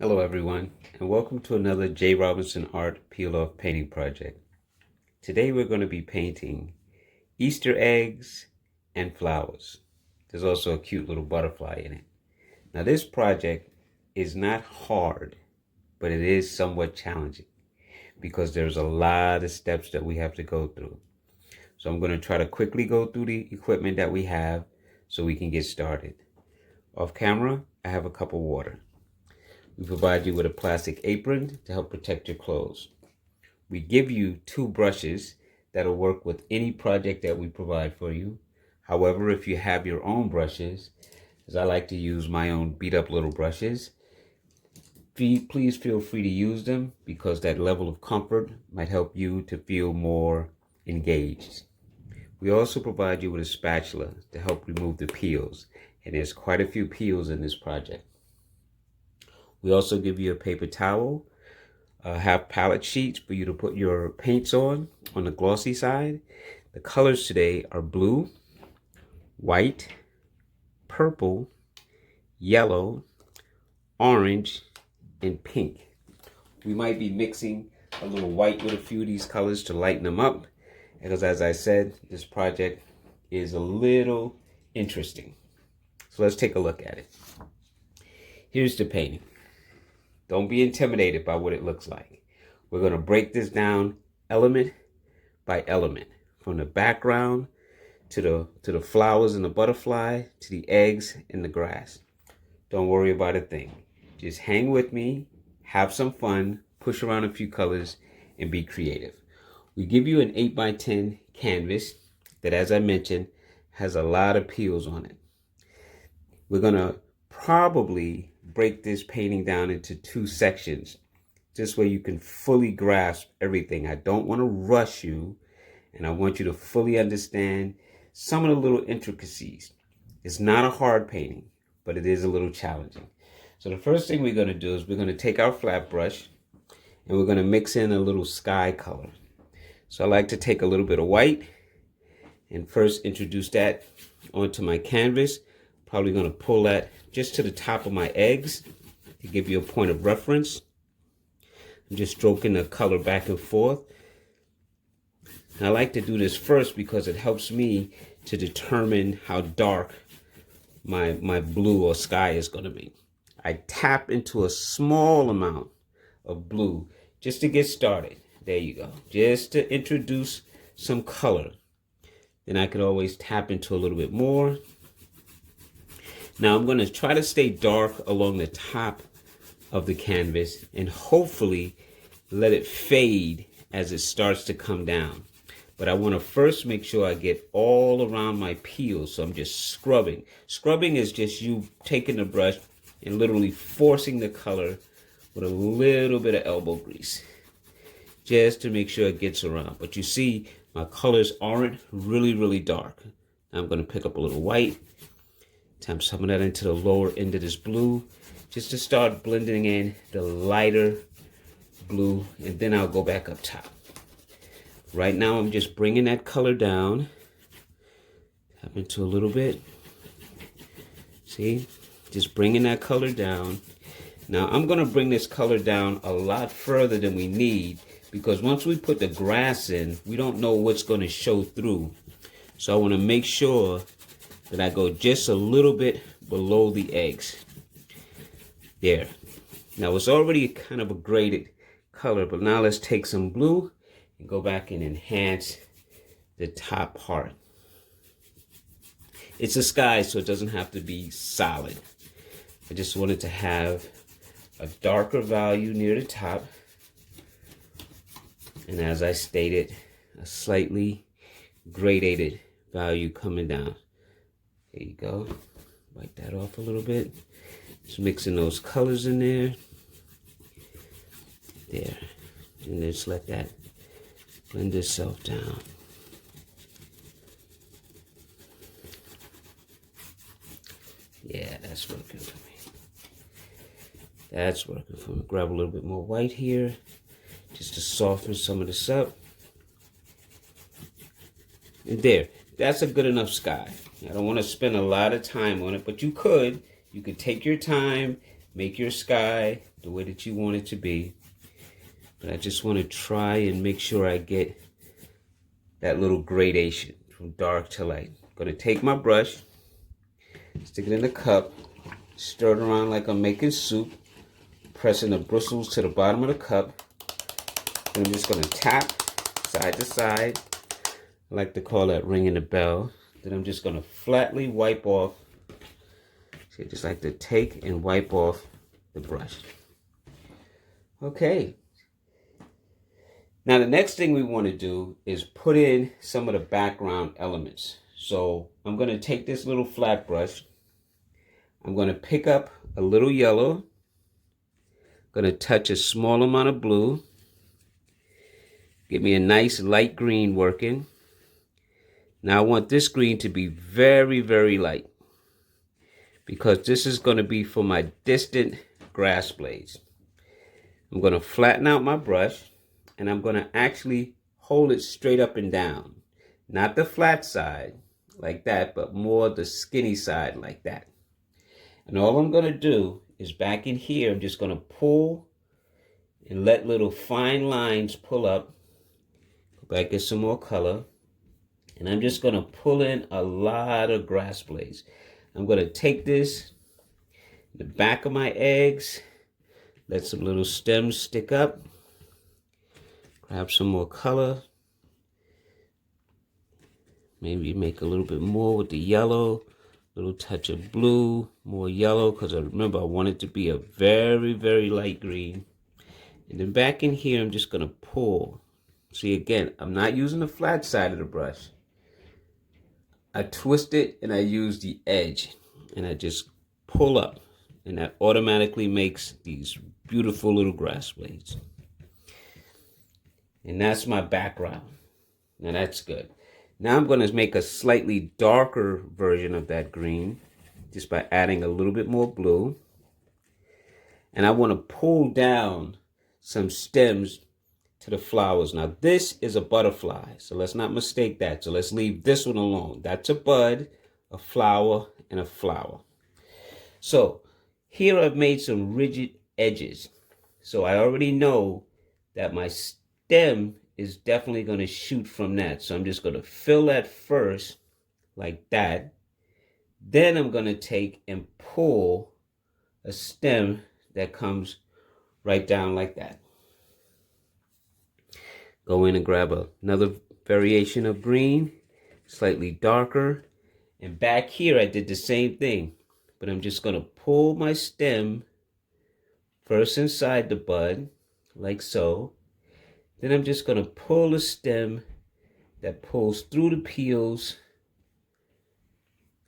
Hello everyone, and welcome to another J. Robinson Art Peiloff painting project. Today we're going to be painting Easter eggs and flowers. There's also a cute little butterfly in it. Now this project is not hard, but it is somewhat challenging because there's a lot of steps that we have to go through. So I'm going to try to quickly go through the equipment that we have so we can get started. Off camera, I have a cup of water. We provide you with a plastic apron to help protect your clothes. We give you 2 brushes that'll work with any project that we provide for you. However, if you have your own brushes, as I like to use my own beat up little brushes, please feel free to use them because that level of comfort might help you to feel more engaged. We also provide you with a spatula to help remove the peels, and there's quite a few peels in this project. We also give you a paper towel, have palette sheets for you to put your paints on the glossy side. The colors today are blue, white, purple, yellow, orange, and pink. We might be mixing a little white with a few of these colors to lighten them up, because as I said, this project is a little interesting. So let's take a look at it. Here's the painting. Don't be intimidated by what it looks like. We're going to break this down element by element, from the background to the flowers and the butterfly to the eggs and the grass. Don't worry about a thing. Just hang with me, have some fun, push around a few colors, and be creative. We give you an 8x10 canvas that, as I mentioned, has a lot of peels on it. We're going to probably break this painting down into 2 sections. This way you can fully grasp everything. I don't want to rush you, and I want you to fully understand some of the little intricacies. It's not a hard painting, but it is a little challenging. So the first thing we're going to do is we're going to take our flat brush and we're going to mix in a little sky color. So I like to take a little bit of white and first introduce that onto my canvas. Probably going to pull that just to the top of my eggs to give you a point of reference. I'm just stroking the color back and forth. And I like to do this first because it helps me to determine how dark my blue or sky is going to be. I tap into a small amount of blue just to get started. There you go. Just to introduce some color. Then I could always tap into a little bit more. Now I'm going to try to stay dark along the top of the canvas and hopefully let it fade as it starts to come down. But I want to first make sure I get all around my peels. So I'm just scrubbing. Scrubbing is just you taking the brush and literally forcing the color with a little bit of elbow grease, just to make sure it gets around. But you see, my colors aren't really dark. Now I'm going to pick up a little white. Tap some of that into the lower end of this blue, just to start blending in the lighter blue, and then I'll go back up top. Right now I'm just bringing that color down. Tap into a little bit. See? Just bringing that color down. Now I'm going to bring this color down a lot further than we need, because once we put the grass in, we don't know what's going to show through. So I want to make sure that I go just a little bit below the eggs. There. Now it's already kind of a graded color, but now let's take some blue and go back and enhance the top part. It's a sky, so it doesn't have to be solid. I just wanted to have a darker value near the top. And as I stated, a slightly gradated value coming down. There you go. Wipe that off a little bit. Just mixing those colors in there. There. And just let that blend itself down. Yeah, that's working for me. That's working for me. Grab a little bit more white here, just to soften some of this up. And there. That's a good enough sky. I don't want to spend a lot of time on it, but you could take your time, make your sky the way that you want it to be. But I just want to try and make sure I get that little gradation from dark to light. I'm going to take my brush, stick it in the cup, stir it around like I'm making soup, pressing the bristles to the bottom of the cup. And I'm just going to tap side to side. I like to call that ringing the bell. Then I'm just going to flatly wipe off. So I just like to take and wipe off the brush. Okay. Now the next thing we want to do is put in some of the background elements. So I'm going to take this little flat brush. I'm going to pick up a little yellow. I'm going to touch a small amount of blue. Get me a nice light green working. Now I want this green to be very, very light, because this is going to be for my distant grass blades. I'm going to flatten out my brush, and I'm going to actually hold it straight up and down. Not the flat side like that, but more the skinny side like that. And all I'm going to do is back in here, I'm just going to pull and let little fine lines pull up. Go back, get some more color. And I'm just going to pull in a lot of grass blades. I'm going to take this, the back of my eggs, let some little stems stick up, grab some more color, maybe make a little bit more with the yellow, little touch of blue, more yellow, because I remember I want it to be a very, very light green. And then back in here, I'm just going to pull. See, again, I'm not using the flat side of the brush. I twist it and I use the edge, and I just pull up, and that automatically makes these beautiful little grass blades. And that's my background. Now that's good. Now I'm going to make a slightly darker version of that green just by adding a little bit more blue. And I want to pull down some stems to the flowers. Now this is a butterfly, so let's not mistake that. So let's leave this one alone. That's a bud, a flower, and a flower. So here I've made some rigid edges. So I already know that my stem is definitely going to shoot from that. So I'm just going to fill that first like that. Then I'm going to take and pull a stem that comes right down like that. Go in and grab another variation of green, slightly darker. And back here I did the same thing, but I'm just going to pull my stem first inside the bud, like so. Then I'm just going to pull a stem that pulls through the peels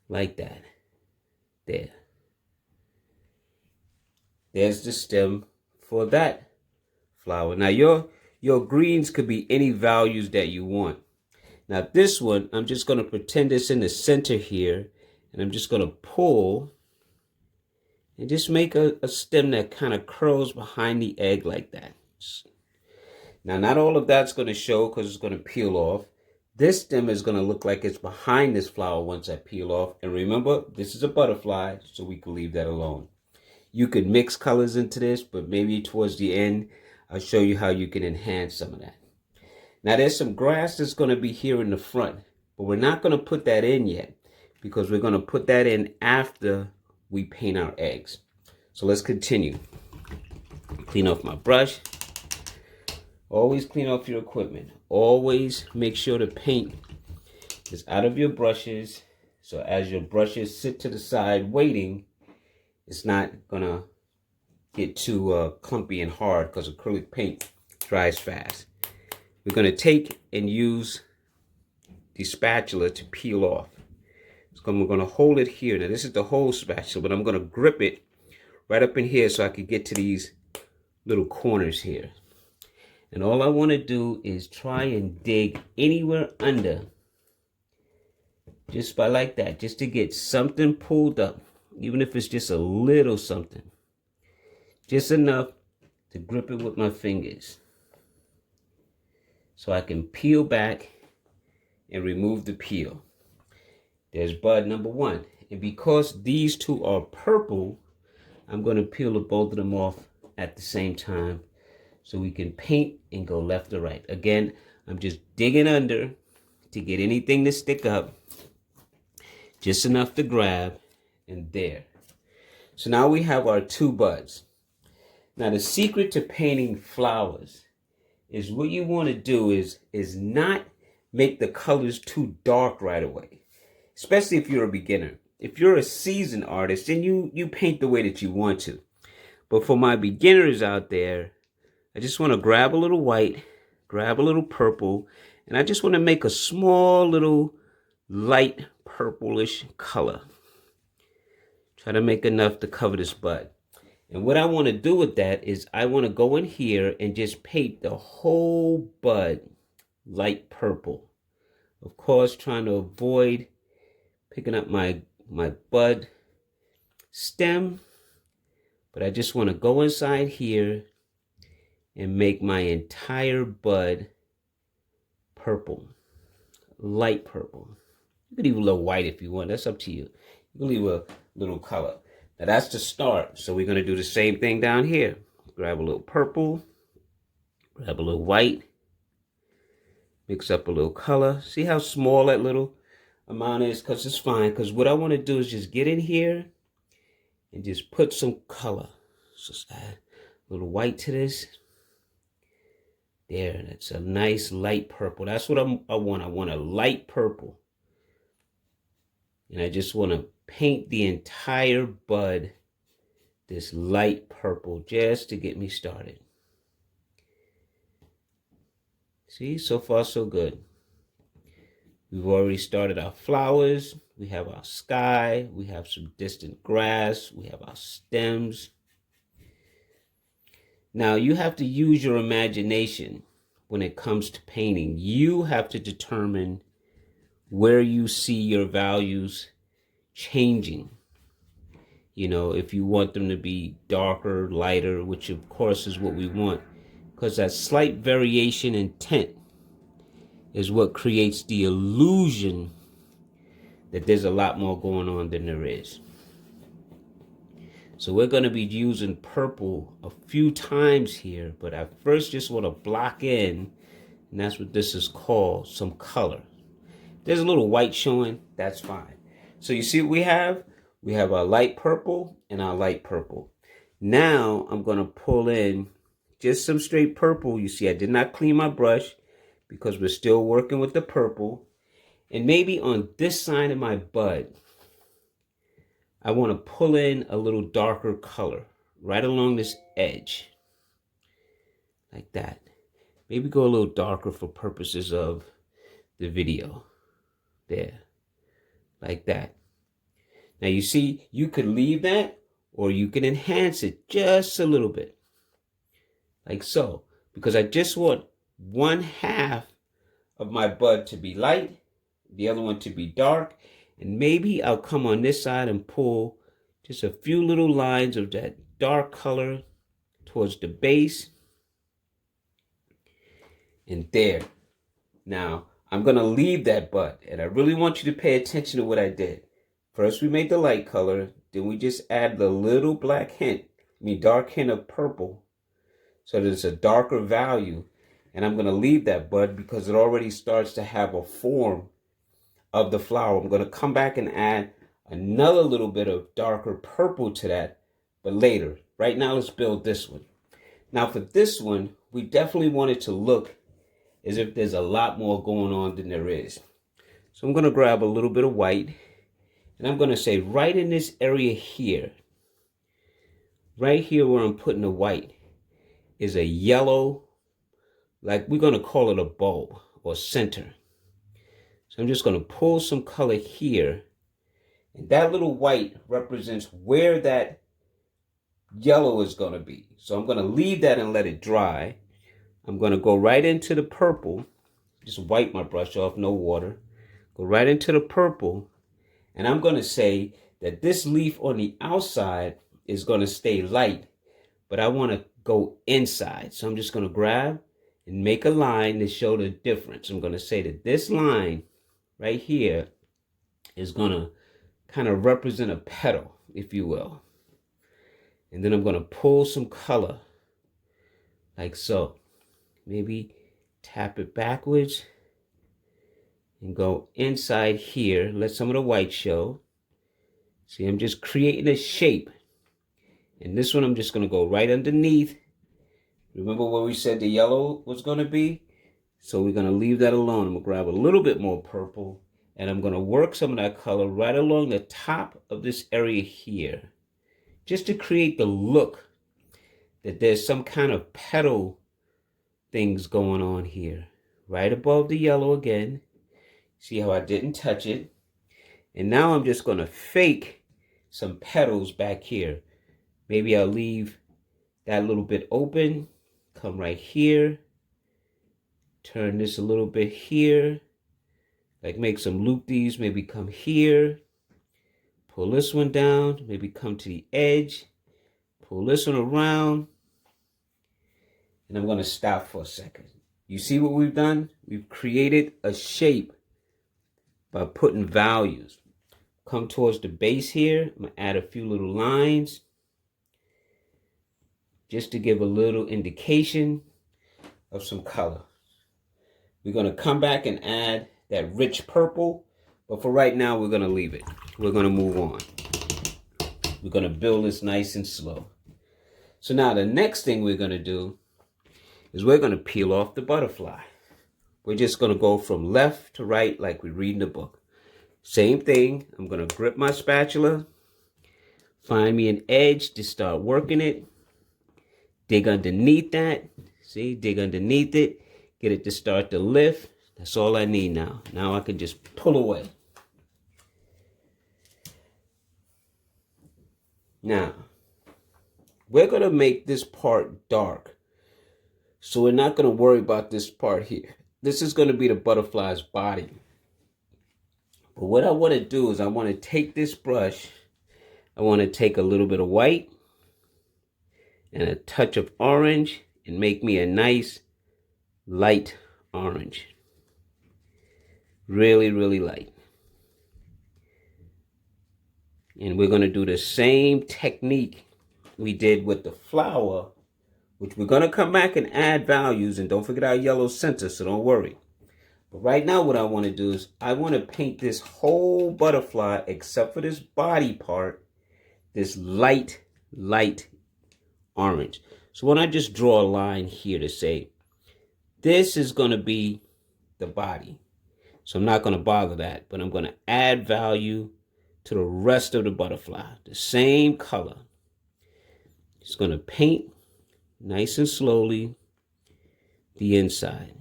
like that. There. There's the stem for that flower. Now your greens could be any values that you want. Now this one, I'm just going to pretend it's in the center here, and I'm just going to pull and just make a stem that kind of curls behind the egg like that. Now not all of that's going to show because it's going to peel off. This stem is going to look like it's behind this flower once I peel off. And remember, this is a butterfly, so we can leave that alone. You could mix colors into this, but maybe towards the end, I'll show you how you can enhance some of that. Now there's some grass that's going to be here in the front, but we're not going to put that in yet because we're going to put that in after we paint our eggs. So let's continue. Clean off my brush. Always clean off your equipment. Always make sure the paint is out of your brushes. So as your brushes sit to the side waiting, it's not going to get too clumpy and hard because acrylic paint dries fast. We're going to take and use the spatula to peel off. So we're going to hold it here. Now this is the whole spatula, but I'm going to grip it right up in here so I can get to these little corners here. And all I want to do is try and dig anywhere under, just by like that, just to get something pulled up, even if it's just a little something. Just enough to grip it with my fingers so I can peel back and remove the peel. There's bud number one. And because these two are purple, I'm going to peel both of them off at the same time so we can paint and go left or right. Again, I'm just digging under to get anything to stick up, just enough to grab, and there. So now we have our two buds. Now the secret to painting flowers is what you want to do is not make the colors too dark right away, especially if you're a beginner. If you're a seasoned artist, then you paint the way that you want to. But for my beginners out there, I just want to grab a little white, grab a little purple, and I just want to make a small little light purplish color. Try to make enough to cover this bud. And what I want to do with that is I want to go in here and just paint the whole bud light purple. Of course, trying to avoid picking up my bud stem. But I just want to go inside here and make my entire bud purple. Light purple. You can leave a little white if you want. That's up to you. You can leave a little color. Now that's the start. So we're going to do the same thing down here. Grab a little purple. Grab a little white. Mix up a little color. See how small that little amount is? Because it's fine. Because what I want to do is just get in here and just put some color. So just add a little white to this. There. That's a nice light purple. That's what I want. I want a light purple. And I just want to paint the entire bud this light purple just to get me started. See, so far so good. We've already started our flowers. We have our sky. We have some distant grass. We have our stems. Now you have to use your imagination when it comes to painting. You have to determine where you see your values changing. You know, if you want them to be darker, lighter, which of course is what we want, because that slight variation in tint is what creates the illusion that there's a lot more going on than there is. So we're going to be using purple a few times here, but I first just want to block in, and that's what this is called, some color. There's a little white showing, that's fine. So you see what we have? We have our light purple and our light purple. Now I'm going to pull in just some straight purple. You see I did not clean my brush because we're still working with the purple. And maybe on this side of my bud, I want to pull in a little darker color right along this edge. Like that. Maybe go a little darker for purposes of the video. There. Like that. Now you see, you could leave that or you can enhance it just a little bit. Like so. Because I just want one half of my bud to be light, the other one to be dark. And maybe I'll come on this side and pull just a few little lines of that dark color towards the base. And there. Now, I'm going to leave that bud. And I really want you to pay attention to what I did. First, we made the light color. Then we just add the little black hint. Dark hint of purple. So that it's a darker value. And I'm going to leave that bud because it already starts to have a form of the flower. I'm going to come back and add another little bit of darker purple to that. But later. Right now, let's build this one. Now, for this one, we definitely want it to look as if there's a lot more going on than there is. So I'm going to grab a little bit of white. And I'm going to say right in this area here, right here where I'm putting the white, is a yellow, like we're going to call it a bulb or center. So I'm just going to pull some color here. And that little white represents where that yellow is going to be. So I'm going to leave that and let it dry. I'm going to go right into the purple. Just wipe my brush off, no water. Go right into the purple. And I'm going to say that this leaf on the outside is going to stay light, but I want to go inside. So I'm just going to grab and make a line to show the difference. I'm going to say that this line right here is going to kind of represent a petal, if you will. And then I'm going to pull some color like so. Maybe tap it backwards and go inside here. Let some of the white show. See, I'm just creating a shape. And this one, I'm just going to go right underneath. Remember where we said the yellow was going to be? So we're going to leave that alone. I'm going to grab a little bit more purple. And I'm going to work some of that color right along the top of this area here. Just to create the look that there's some kind of petal things going on here. Right above the yellow again. See how I didn't touch it? And now I'm just going to fake some petals back here. Maybe I'll leave that little bit open. Come right here. Turn this a little bit here. Like make some loop-these, maybe come here. Pull this one down, maybe come to the edge. Pull this one around. And I'm going to stop for a second. You see what we've done? We've created a shape by putting values. Come towards the base here. I'm going to add a few little lines. Just to give a little indication of some color. We're going to come back and add that rich purple, but for right now, we're going to leave it. We're going to move on. We're going to build this nice and slow. So now the next thing we're going to do is we're going to peel off the butterfly. We're just going to go from left to right like we read in the book. Same thing. I'm going to grip my spatula, find me an edge to start working it, dig underneath that. See, dig underneath it, get it to start to lift. That's all I need now. Now I can just pull away. Now, we're going to make this part dark. So we're not going to worry about this part here. This is going to be the butterfly's body. But what I want to do is I want to take this brush. I want to take a little bit of white and a touch of orange and make me a nice light orange. Really, really light. And we're going to do the same technique we did with the flower, which we're going to come back and add values. And don't forget our yellow center, so don't worry. But right now what I want to do is I want to paint this whole butterfly, except for this body part, this light orange. So when I just draw a line here to say, this is going to be the body. So I'm not going to bother that, but I'm going to add value to the rest of the butterfly. The same color. Just going to paint nice and slowly the inside.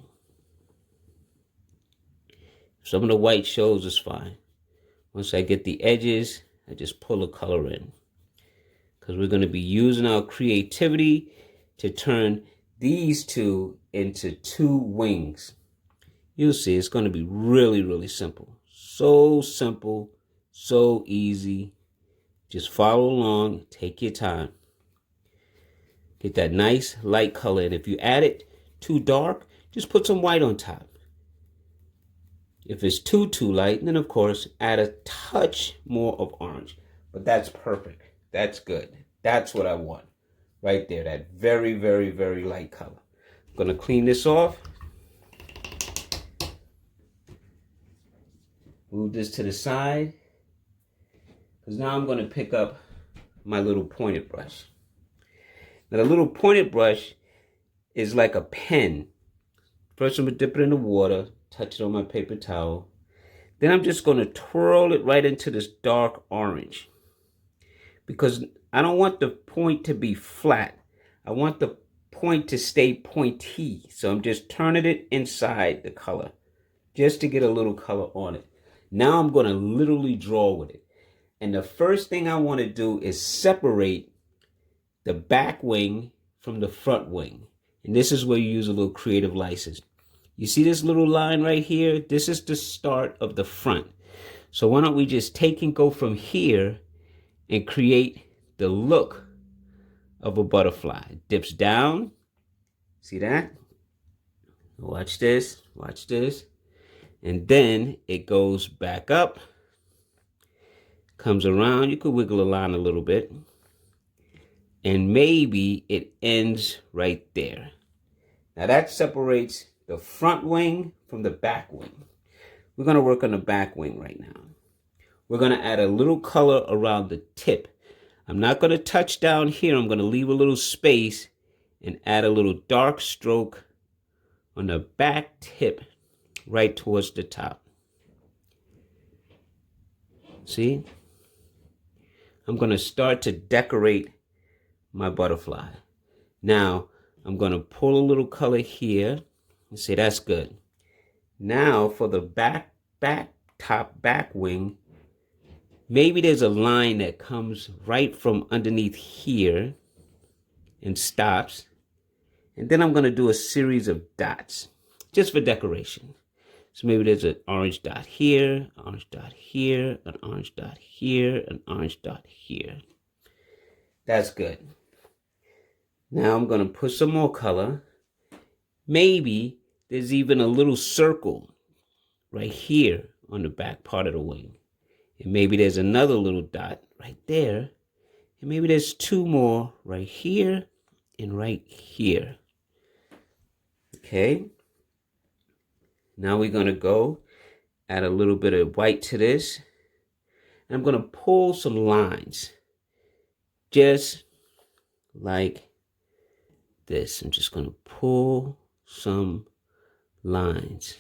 Some of the white shows is fine. Once I get the edges, I just pull the color in. Because we're going to be using our creativity to turn these two into two wings. You'll see it's going to be really, really simple. So simple, so easy. Just follow along, take your time. Get that nice light color. And if you add it too dark, just put some white on top. If it's too light, then of course, add a touch more of orange. But that's perfect. That's good. That's what I want. Right there, that very, very, very light color. I'm going to clean this off. Move this to the side. Because now I'm going to pick up my little pointed brush. Now the little pointed brush is like a pen. First I'm going to dip it in the water, touch it on my paper towel. Then I'm just going to twirl it right into this dark orange. Because I don't want the point to be flat. I want the point to stay pointy. So I'm just turning it inside the color. Just to get a little color on it. Now I'm going to literally draw with it. And the first thing I want to do is separate the back wing from the front wing. And this is where you use a little creative license. You see this little line right here? This is the start of the front. So why don't we just take and go from here and create the look of a butterfly. It dips down. See that? Watch this. Watch this. And then it goes back up. Comes around. You could wiggle the line a little bit. and maybe it ends right there. Now that separates the front wing from the back wing. We're going to work on the back wing right now. We're going to add a little color around the tip. I'm not going to touch down here. I'm going to leave a little space and add a little dark stroke on the back tip right towards the top. See? I'm going to start to decorate my butterfly. Now, I'm going to pull a little color here and say that's good. Now, for the back wing, maybe there's a line that comes right from underneath here and stops. And then I'm going to do a series of dots just for decoration. So maybe there's an orange dot here, orange dot here, an orange dot here, an orange dot here. That's good. Now I'm going to put some more color. Maybe there's even a little circle right here on the back part of the wing. And maybe there's another little dot right there. And maybe there's two more right here and right here. Okay. Now we're going to go add a little bit of white to this. And I'm going to pull some lines. Just like this. I'm just going to pull some lines.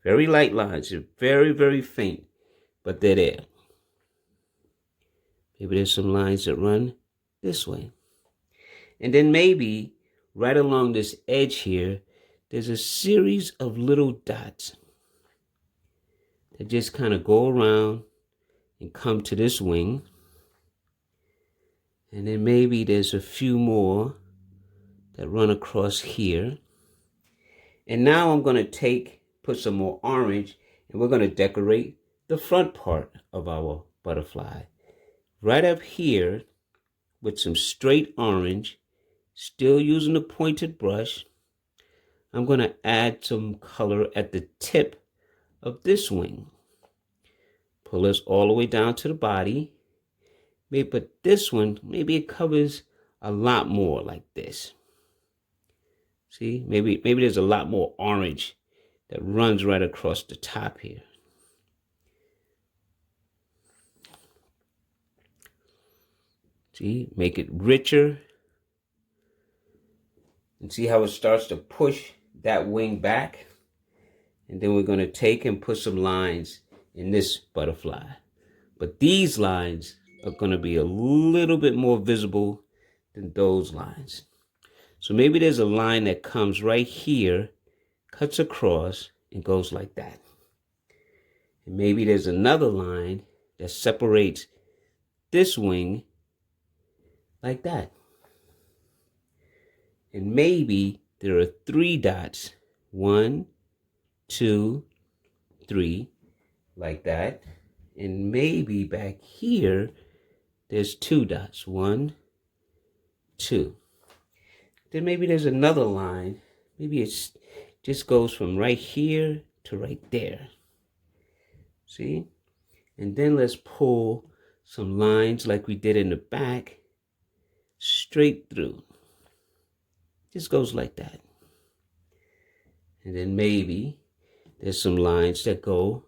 Very light lines. They're very, very faint, but they're there. Maybe there's some lines that run this way. And then maybe right along this edge here, there's a series of little dots that just kind of go around and come to this wing. And then maybe there's a few more that run across here. And now I'm going to put some more orange, and we're going to decorate the front part of our butterfly. Right up here with some straight orange, still using the pointed brush, I'm going to add some color at the tip of this wing. Pull this all the way down to the body. But this one, maybe it covers a lot more like this. See, maybe there's a lot more orange that runs right across the top here. See, make it richer. And see how it starts to push that wing back? And then we're going to take and put some lines in this butterfly. But these lines are going to be a little bit more visible than those lines. So maybe there's a line that comes right here, cuts across, and goes like that. And maybe there's another line that separates this wing like that. And maybe there are 3 dots. 1, 2, 3, like that. And maybe back here, there's 2 dots. 1, 2. Then maybe there's another line. Maybe it just goes from right here to right there. See? And then let's pull some lines like we did in the back straight through. Just goes like that. And then maybe there's some lines that go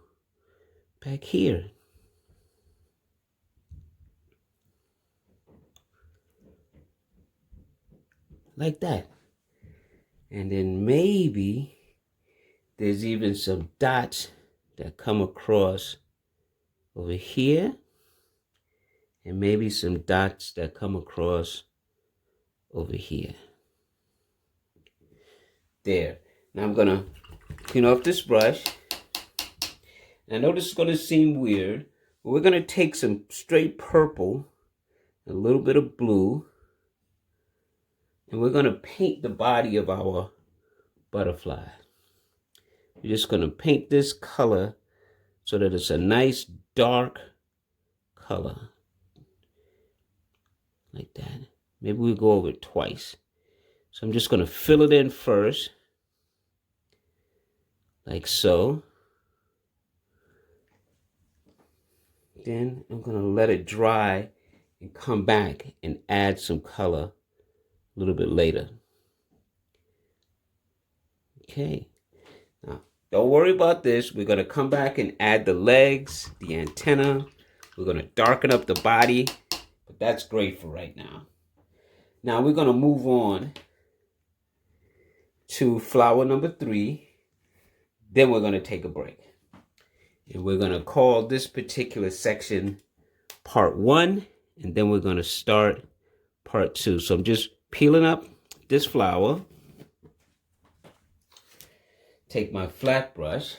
back here. Like that. And then maybe there's even some dots that come across over here. And maybe some dots that come across over here. There. Now I'm going to clean off this brush. And I know this is going to seem weird, but we're going to take some straight purple, a little bit of blue, and we're going to paint the body of our butterfly. We're just going to paint this color so that it's a nice dark color. Like that. Maybe we'll go over it twice. So I'm just going to fill it in first. Like so. Then I'm going to let it dry and come back and add some color a little bit later. Okay. Now, don't worry about this. We're going to come back and add the legs, the antenna. We're going to darken up the body, but that's great for right now. Now we're going to move on to flower number 3. Then we're going to take a break. And we're going to call this particular section part 1. And then we're going to start part 2. So I'm just peeling up this flower. Take my flat brush.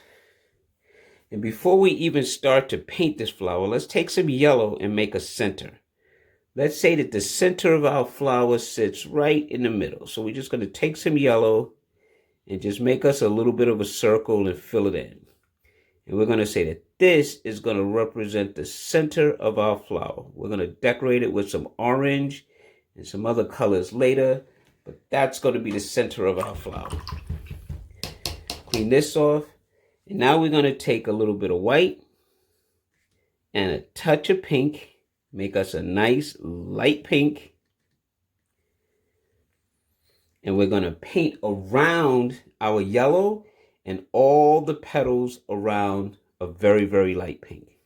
And before we even start to paint this flower, let's take some yellow and make a center. Let's say that the center of our flower sits right in the middle. So we're just going to take some yellow and just make us a little bit of a circle and fill it in. And we're going to say that this is going to represent the center of our flower. We're going to decorate it with some orange and some other colors later, but that's going to be the center of our flower. Clean this off. And now we're going to take a little bit of white and a touch of pink. Make us a nice light pink. And we're going to paint around our yellow and all the petals around a very, very light pink.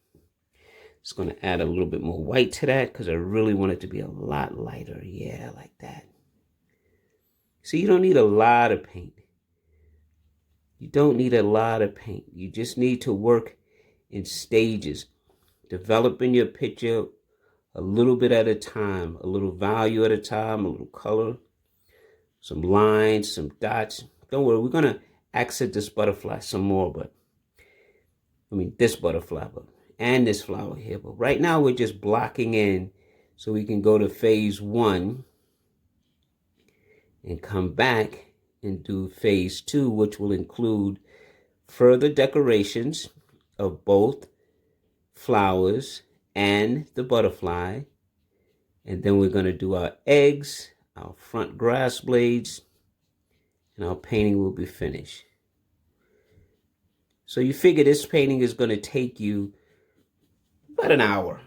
Just going to add a little bit more white to that because I really want it to be a lot lighter. Yeah, like that. So you don't need a lot of paint. You don't need a lot of paint. You just need to work in stages. Developing your picture a little bit at a time, a little value at a time, a little color, some lines, some dots. Don't worry, we're going to accent this butterfly some more, this butterfly, and this flower here. But right now we're just blocking in so we can go to phase 1 and come back and do phase 2, which will include further decorations of both flowers and the butterfly. And then we're going to do our eggs, our front grass blades, and our painting will be finished. So you figure this painting is going to take you about an hour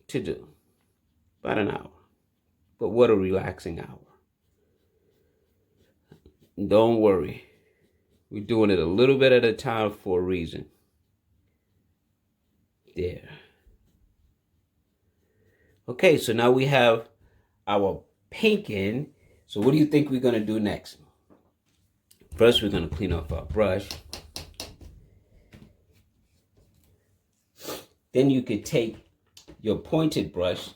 to do. About an hour. But what a relaxing hour. Don't worry. We're doing it a little bit at a time for a reason. There. Okay, so now we have our pink in. So what do you think we're going to do next? First, we're going to clean off our brush. Then you could take your pointed brush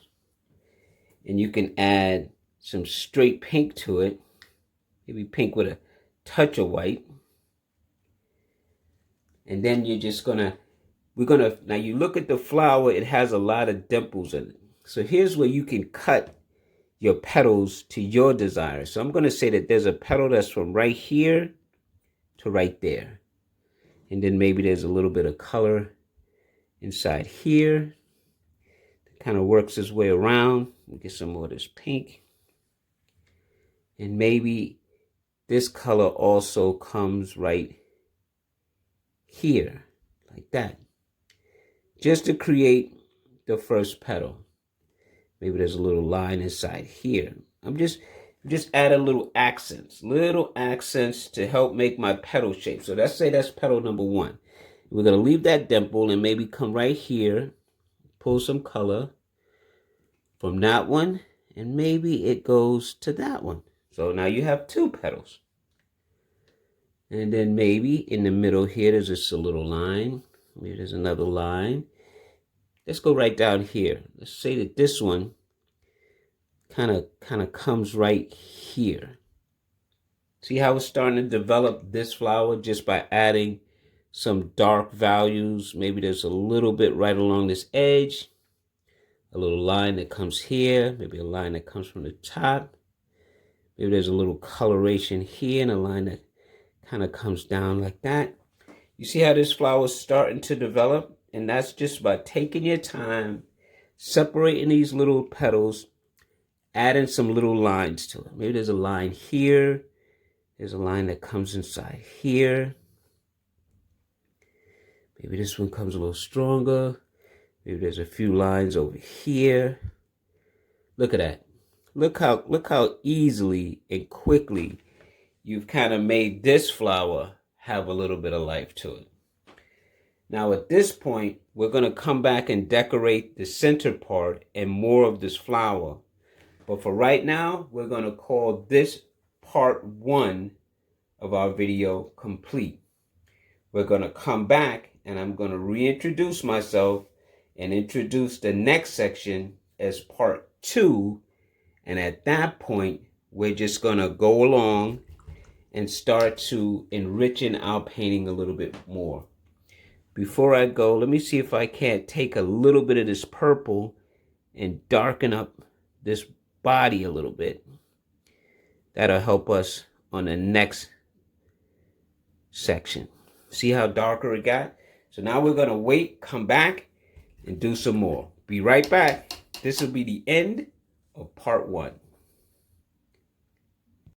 and you can add some straight pink to it. Maybe pink with a touch of white. And then you're just now you look at the flower, it has a lot of dimples in it. So here's where you can cut your petals to your desire. So I'm going to say that there's a petal that's from right here to right there. And then maybe there's a little bit of color inside here. It kind of works its way around. We'll get some more of this pink. And maybe this color also comes right here, like that. Just to create the first petal. Maybe there's a little line inside here. I'm just adding little accents to help make my petal shape. So let's say that's petal number 1. We're going to leave that dimple and maybe come right here, pull some color from that one, and maybe it goes to that one. So now you have 2 petals. And then maybe in the middle here, there's just a little line. Maybe there's another line. Let's go right down here. Let's say that this one kind of comes right here. See how it's starting to develop this flower just by adding some dark values. Maybe there's a little bit right along this edge. A little line that comes here. Maybe a line that comes from the top. Maybe there's a little coloration here and a line that kind of comes down like that. You see how this flower is starting to develop? And that's just by taking your time, separating these little petals, adding some little lines to it. Maybe there's a line here. There's a line that comes inside here. Maybe this one comes a little stronger. Maybe there's a few lines over here. Look at that. Look how easily and quickly you've kind of made this flower have a little bit of life to it. Now at this point, we're going to come back and decorate the center part and more of this flower. But for right now, we're going to call this part 1 of our video complete. We're going to come back and I'm going to reintroduce myself and introduce the next section as part 2. And at that point, we're just going to go along and start to enrichen our painting a little bit more. Before I go, let me see if I can't take a little bit of this purple and darken up this body a little bit. That'll help us on the next section. See how darker it got? So now we're going to wait, come back, and do some more. Be right back. This will be the end of part 1.